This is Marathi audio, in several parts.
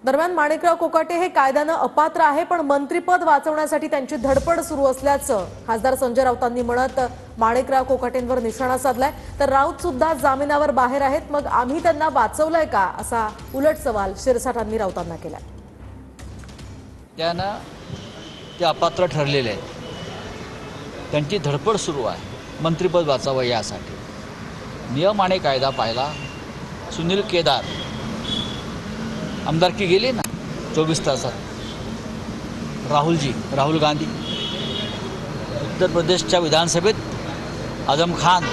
दरम्यान माणिकराव कोकाटे हे कायद्यानं अपात्र आहे, पण मंत्रिपद वाचवण्यासाठी त्यांची धडपड सुरू असल्याचं खासदार संजय राऊतांनी म्हणत माणिकराव कोकाटेंवर निशाणा साधलाय। तर राऊत सुद्धा जामिनावर बाहेर आहेत, मग आम्ही त्यांना वाचवलंय का असा उलट सवाल शिरसाटांनी राऊतांना केलाय। त्यांना ते अपात्र ठरलेले आहेत, त्यांची धडपड सुरू आहे मंत्रिपद वाचावं यासाठी। नियम आणि कायदा पाहिला, सुनील केदार आमदारकी गेली ना 24 तासात, राहुल गांधी उत्तर प्रदेशच्या विधानसभेत आझम खान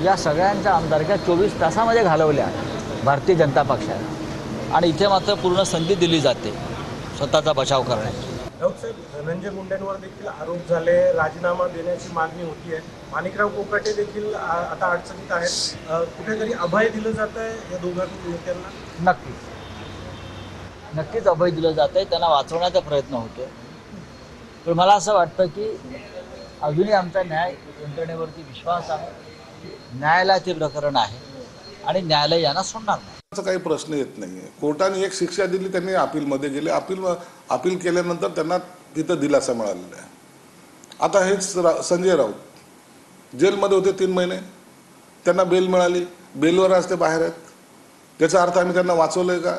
या सगळ्यांच्या आमदारक्या 24 तासामध्ये घालवल्या भारतीय जनता पक्षाने, आणि इथे मात्र पूर्ण संधी दिली जाते स्वतःचा बचाव करण्याची। साहेब, धनंजय मुंडेंवर देखील आरोप झाले, राजीनामा देण्याची मागणी होती आहे। माणिकराव कोकाटे देखील आता अडचणीत आहेत, कुठेतरी अभय दिलं जात आहे या दोघांनी नेत्यांना? नक्कीच अभय दिलं जात आहे, त्यांना वाचवण्याचा प्रयत्न होतो। पण मला असं वाटतं की अजूनही आमचा न्याय यंत्रणेवरती विश्वास आहे, न्यायालयाचे प्रकरण आहे आणि न्यायालय यांना सोडणार नाही। असं काही प्रश्न येत नाही आहे। कोर्टाने एक शिक्षा दिली, त्यांनी अपीलमध्ये गेले, अपील केल्यानंतर त्यांना तिथं दिलासा मिळालेला आहे। आता हेच संजय राऊत जेलमध्ये होते 3 महिने, त्यांना बेल मिळाली, बेलवर आज ते बाहेर आहेत। त्याचा अर्थ आम्ही त्यांना वाचवलंय का?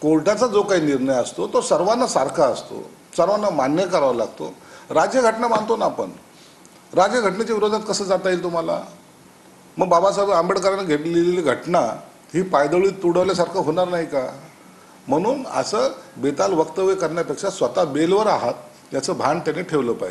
कोर्टाचा जो काही निर्णय असतो तो सर्वांना सारखा असतो, सर्वांना मान्य करावा लागतो। राज्यघटना मानतो ना आपण, राज्यघटनेच्या विरोधात कसं जाता येईल तुम्हाला? मग बाबासाहेब आंबेडकरांनी लिहिलेली घटना ही पायदळीत तुडवल्यासारखं होणार नाही का? म्हणून असं बेताल वक्तव्य करण्यापेक्षा स्वतः बेलवर आहात याचं भान त्यांनी ठेवलं पाहिजे।